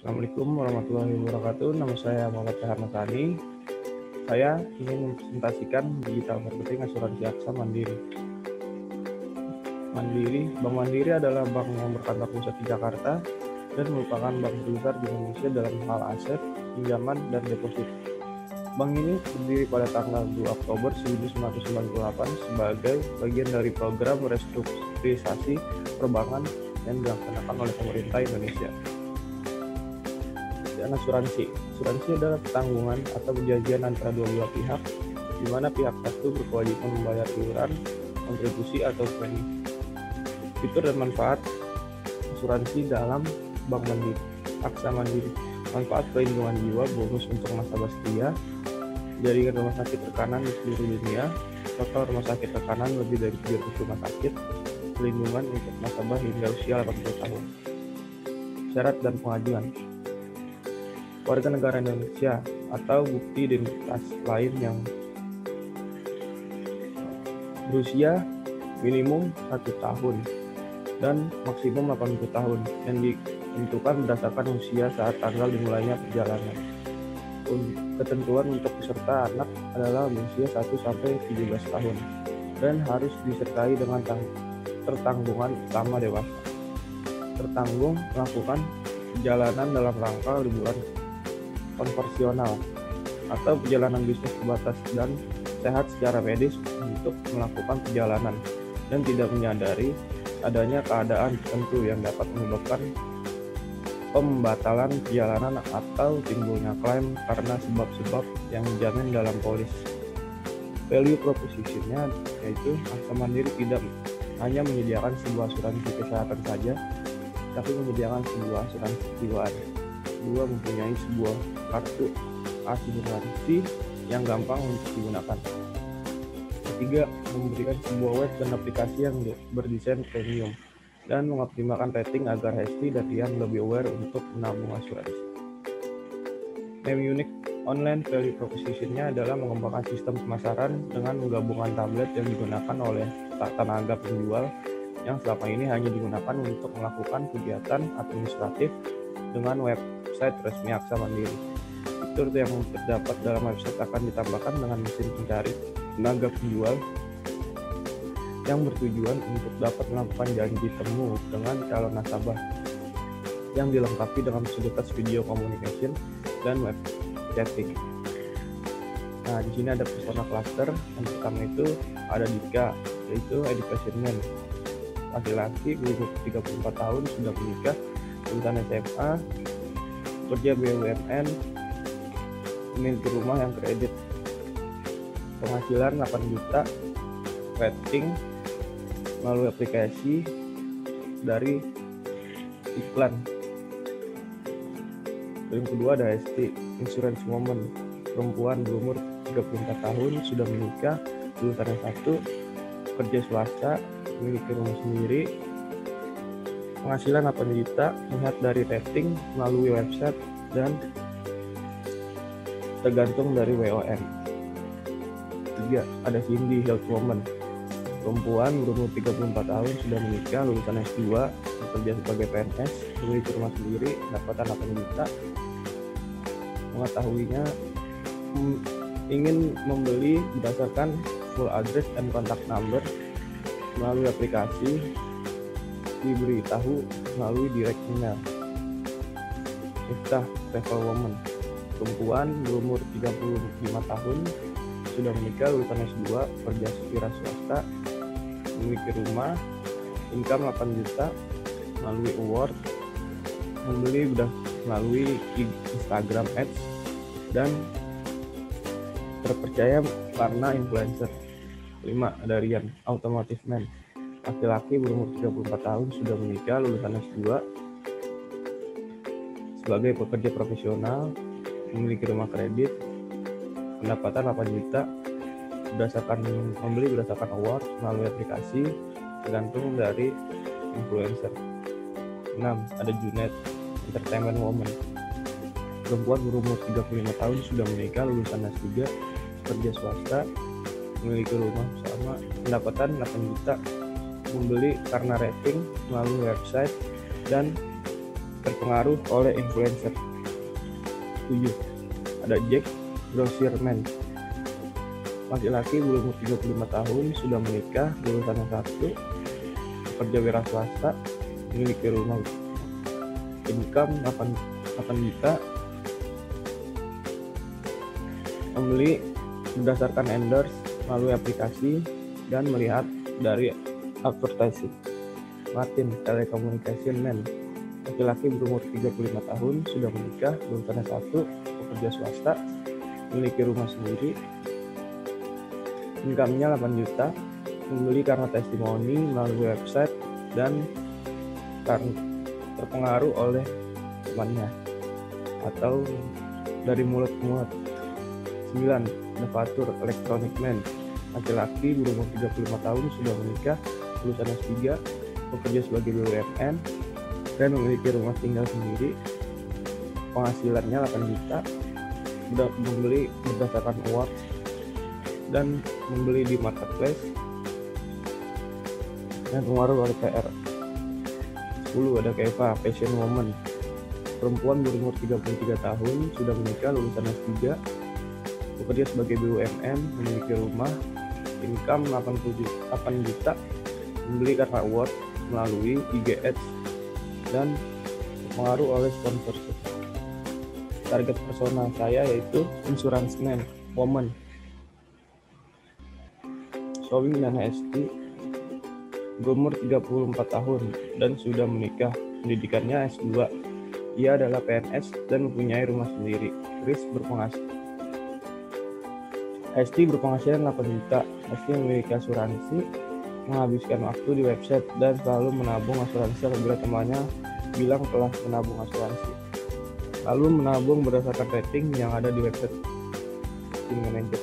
Assalamualaikum warahmatullahi wabarakatuh. Nama saya Muhammad Syahar Nasani. Saya ingin mempresentasikan digital marketing asuransi AXA Mandiri. Bank Mandiri adalah bank yang berkantor pusat di Jakarta dan merupakan bank terbesar di Indonesia dalam hal aset, pinjaman, dan deposit. Bank ini berdiri pada tanggal 2 Oktober 1998 sebagai bagian dari program restrukturisasi perbankan yang dilaksanakan oleh pemerintah Indonesia. Dan asuransi adalah tanggungan atau perjanjian antara dua belah pihak, di mana pihak satu berkewajiban membayar iuran, kontribusi atau premi. Fitur dan manfaat asuransi dalam Bank Mandiri, AXA Mandiri. Manfaat perlindungan jiwa, bonus untuk nasabah setia, jaringan rumah sakit rekanan di seluruh dunia, total rumah sakit rekanan lebih dari 300 rumah sakit, perlindungan untuk nasabah hingga usia 80 tahun. Syarat dan pengajuan. Warga negara Indonesia atau bukti identitas lain yang berusia minimum 1 tahun dan maksimum 80 tahun yang ditentukan berdasarkan usia saat tanggal dimulainya perjalanan. Ketentuan untuk peserta anak adalah usia 1-17 tahun dan harus disertai dengan tertanggungan utama dewasa. Tertanggung melakukan perjalanan dalam rangka liburan konversional atau perjalanan bisnis terbatas dan sehat secara medis untuk melakukan perjalanan dan tidak menyadari adanya keadaan tertentu yang dapat menyebabkan pembatalan perjalanan atau timbulnya klaim karena sebab-sebab yang dijamin dalam polis. Value proposition-nya yaitu AXA Mandiri tidak hanya menyediakan sebuah asuransi kesehatan saja, tapi menyediakan sebuah asuransi kejiwaan. Kedua, mempunyai sebuah kartu asuransi yang gampang untuk digunakan. Ketiga, memberikan sebuah web dan aplikasi yang berdesain premium dan mengoptimalkan rating agar Hesti dan Rian lebih aware untuk menabung asuransi. Unique online value proposition-nya adalah mengembangkan sistem pemasaran dengan menggabungkan tablet yang digunakan oleh tenaga penjual yang selama ini hanya digunakan untuk melakukan kegiatan administratif dengan website resmi AXA Mandiri. Fitur yang terdapat dalam website akan ditambahkan dengan mesin pencari tenaga penjual yang bertujuan untuk dapat melakukan janji temu dengan calon nasabah yang dilengkapi dengan fasilitas video communication dan web chatting. Nah, di sini ada persona cluster. Yang pertama itu ada Dika, yaitu education man. Laki-laki berumur 34 tahun, sudah menikah, lulusan SMA, kerja BUMN, memiliki rumah yang kredit, penghasilan 8 juta, rating melalui aplikasi dari iklan. Yang kedua ada ST, insurance woman, perempuan berumur 34 tahun, sudah menikah, lulusan S1, kerja swasta, memiliki rumah sendiri, penghasilan 8 juta, melihat dari rating melalui website dan tergantung dari WOM. 3. Ada Cindy, health woman, perempuan berumur 34 tahun, sudah menikah, lulusan S2, bekerja sebagai PNS, memiliki rumah sendiri, pendapatan 8 juta. Mengetahuinya ingin membeli berdasarkan full address dan kontak number melalui aplikasi, diberitahu melalui direct email. Miftah, travel woman, perempuan berumur 35 tahun, sudah menikah, lulusan S2, kerja wira swasta, memiliki rumah, income 8 juta, melalui award, membeli melalui Instagram Ads, dan terpercaya karena influencer. 5. Ada Rian, automotive man, laki-laki berumur 34 tahun, sudah menikah, lulusan S2, sebagai pekerja profesional, memiliki rumah kredit, pendapatan 8 juta, membeli berdasarkan award melalui aplikasi, tergantung dari influencer. 6. Ada Junet, entertainment woman, perempuan berumur 35 tahun, sudah menikah, lulusan S3, kerja swasta, memiliki rumah bersama, pendapatan 8 juta, membeli karena rating melalui website dan terpengaruh oleh influencer. 7. Ada Jack Grossierman, laki-laki berumur 35 tahun, sudah menikah, lulusan S1, bekerja wira swasta, memiliki rumah, income 8 juta, membeli berdasarkan endorse melalui aplikasi dan melihat dari advertising. Martin, telecommunication man, laki-laki berumur 35 tahun, sudah menikah, lulusan S1, bekerja swasta, memiliki rumah sendiri, income-nya 8 juta, membeli karena testimoni melalui website dan karena terpengaruh oleh temannya atau dari mulut ke mulut. 9. Novatur electronic man, laki-laki berumur 35 tahun, sudah menikah, lulusan S3, bekerja sebagai BUMN dan memiliki rumah tinggal sendiri, penghasilannya 8 juta, sudah membeli berdasarkan award dan membeli di marketplace dan pengaruh oleh PR. 10. Ada Keva, fashion woman, perempuan berumur 33 tahun, sudah menikah, lulusan S3, bekerja sebagai BUMN, memiliki rumah, income 8 juta, membeli karena award melalui IG Ads dan pengaruh oleh sponsorship. Target persona saya yaitu insurance man, woman, showing dan ST, berumur 34 tahun dan sudah menikah, pendidikannya S2. Ia adalah PNS dan mempunyai rumah sendiri. Chris Hesti berpenghasilan 8 juta. Hesti memiliki asuransi, menghabiskan waktu di website dan selalu menabung asuransi apabila temannya bilang telah menabung asuransi. Lalu menabung berdasarkan rating yang ada di website Team Manager.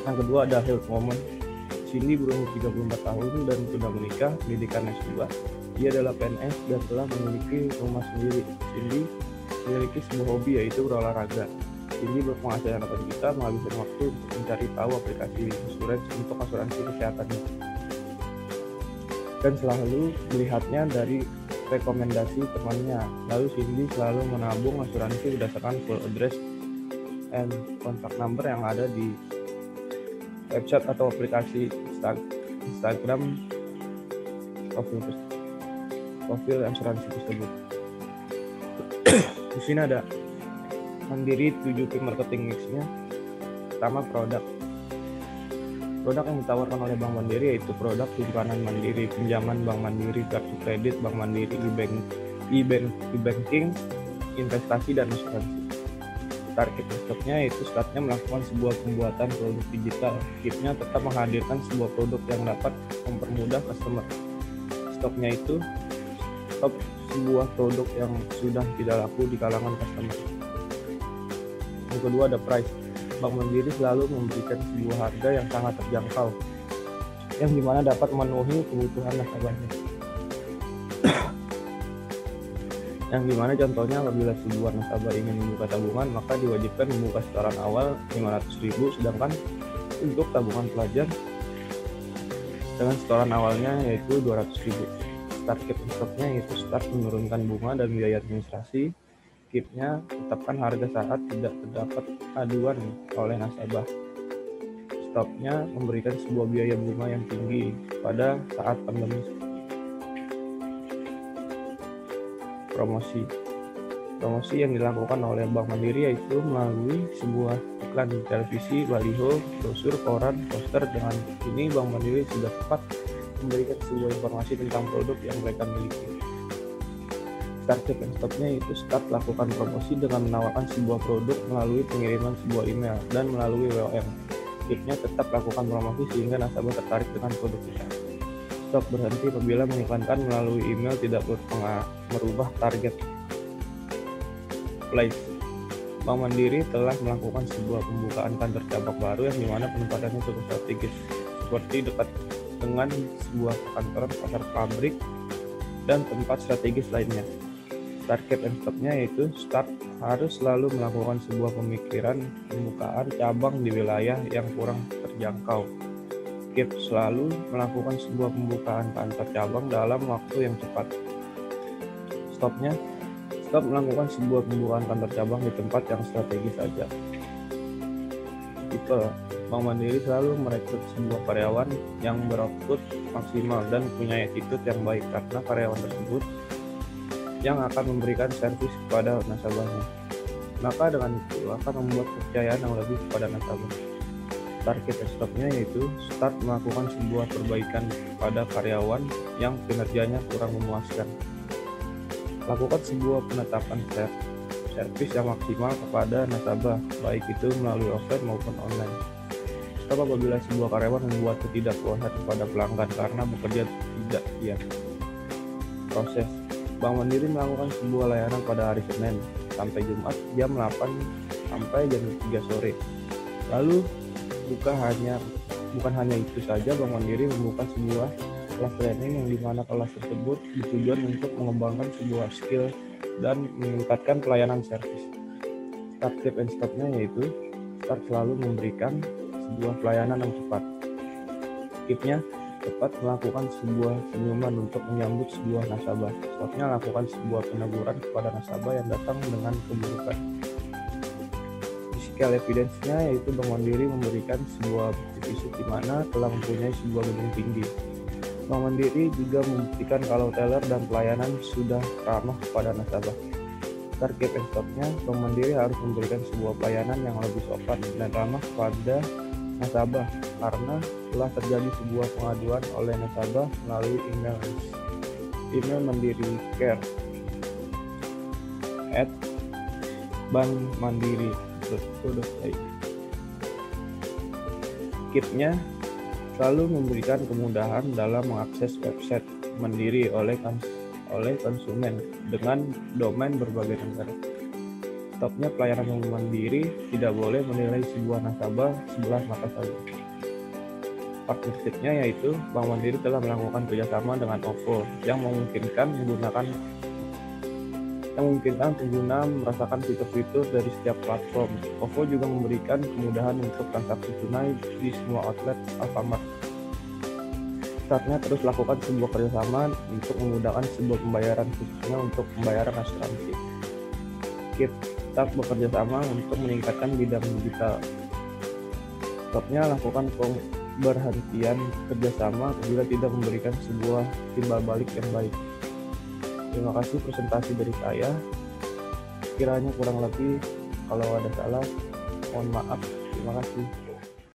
Yang kedua ada Health Woman. Cindy berumur 34 tahun dan sudah menikah, pendidikan S2. Dia adalah PNS dan telah memiliki rumah sendiri. Cindy memiliki sebuah hobi yaitu berolahraga. Cindy berpenghasilan 8 juta, menghabiskan waktu untuk mencari tahu aplikasi insurance untuk asuransi kesehatannya. Dan selalu melihatnya dari rekomendasi temannya. Lalu Cindy selalu menabung asuransi berdasarkan full address and contact number yang ada di website atau aplikasi Instagram profil asuransi tersebut. Di sini ada Mandiri 7 key marketing mix-nya. Pertama, produk yang ditawarkan oleh Bank Mandiri yaitu produk simpanan Mandiri, pinjaman Bank Mandiri, kartu kredit Bank Mandiri, e-banking, investasi dan asuransi. Target stoknya yaitu startnya melakukan sebuah pembuatan produk digital. Kitnya tetap menghadirkan sebuah produk yang dapat mempermudah customer. Stoknya itu stop sebuah produk yang sudah tidak laku di kalangan customer. Yang kedua ada price. Bank Mandiri selalu memberikan sebuah harga yang sangat terjangkau, yang dimana dapat memenuhi kebutuhan nasabahnya. Yang dimana contohnya apabila sebuah nasabah ingin membuka tabungan, maka diwajibkan membuka setoran awal 500.000, sedangkan untuk tabungan pelajar dengan setoran awalnya yaitu 200.000. Target stoknya yaitu start menurunkan bunga dan biaya administrasi. Keep-nya tetapkan harga saat tidak terdapat aduan oleh nasabah. Stop-nya memberikan sebuah biaya bunga yang tinggi pada saat pandemi. Promosi yang dilakukan oleh Bank Mandiri yaitu melalui sebuah iklan di televisi, baliho, brosur, koran, poster. Dengan ini Bank Mandiri sudah tepat memberikan sebuah informasi tentang produk yang mereka miliki. Target dan stopnya yaitu start lakukan promosi dengan menawarkan sebuah produk melalui pengiriman sebuah email dan melalui WOM. Tipnya tetap lakukan promosi sehingga nasabah tertarik dengan produk kita. Stop berhenti apabila mengiklankan melalui email tidak merubah target. Place. Bank Mandiri telah melakukan sebuah pembukaan kantor cabang baru yang dimana penempatannya cukup strategis, seperti dekat dengan sebuah kantor, pasar, pabrik, dan tempat strategis lainnya. Target and stopnya yaitu start harus selalu melakukan sebuah pemikiran pembukaan cabang di wilayah yang kurang terjangkau. Keep selalu melakukan sebuah pembukaan kantor cabang dalam waktu yang cepat. Stopnya, stop melakukan sebuah pembukaan kantor cabang di tempat yang strategis saja. People, Bank Mandiri selalu merekrut sebuah karyawan yang beroutput maksimal dan punya attitude yang baik karena karyawan tersebut yang akan memberikan servis kepada nasabahnya. Maka dengan itu akan membuat kepercayaan yang lebih kepada nasabah. Target dan stopnya yaitu start melakukan sebuah perbaikan pada karyawan yang kinerjanya kurang memuaskan. Lakukan sebuah penetapan servis yang maksimal kepada nasabah, baik itu melalui offline maupun online. Stop apabila sebuah karyawan membuat ketidakpuasan kepada pelanggan karena bekerja tidak setia. Proses, Bank Mandiri melakukan sebuah layanan pada hari Senin sampai Jumat jam 8 sampai jam 3 sore. Lalu bukan hanya itu saja, Bank Mandiri membuka sebuah kelas training yang dimana kelas tersebut ditujuan untuk mengembangkan sebuah skill dan meningkatkan pelayanan servis. Target and stopnya yaitu start selalu memberikan sebuah pelayanan yang cepat. Keep-nya cepat melakukan sebuah senyuman untuk menyambut sebuah nasabah. Stopnya lakukan sebuah peneguran kepada nasabah yang datang dengan keburukan. Physical evidence-nya yaitu Bank Mandiri memberikan sebuah bukti fisik di mana telah mempunyai sebuah gedung tinggi. Bank Mandiri juga membuktikan kalau teller dan pelayanan sudah ramah kepada nasabah. Target and stopnya, Bank Mandiri harus memberikan sebuah pelayanan yang lebih sopan dan ramah kepada nasabah karena telah terjadi sebuah pengaduan oleh nasabah melalui email mandiri@bankmandiri.co.id. Keep-nya selalu memberikan kemudahan dalam mengakses website Mandiri oleh konsumen dengan domain berbagai negara. Stopnya, pelayanan Bank Mandiri tidak boleh menilai sebuah nasabah sebelah mata saja. Partnership-nya yaitu Bank Mandiri telah melakukan kerjasama dengan OVO yang memungkinkan pengguna merasakan fitur-fitur dari setiap platform. OVO juga memberikan kemudahan untuk transaksi tunai di semua outlet Alfamart. Startnya, terus lakukan sebuah kerjasama untuk memudahkan sebuah pembayaran, khususnya untuk pembayaran asuransi. Keep, tetap bekerja sama untuk meningkatkan bidang digital. Stopnya, lakukan berhentian kerjasama apabila tidak memberikan sebuah timbal balik yang baik. Terima kasih presentasi dari saya. Kiranya kurang lebih kalau ada salah, mohon maaf. Terima kasih.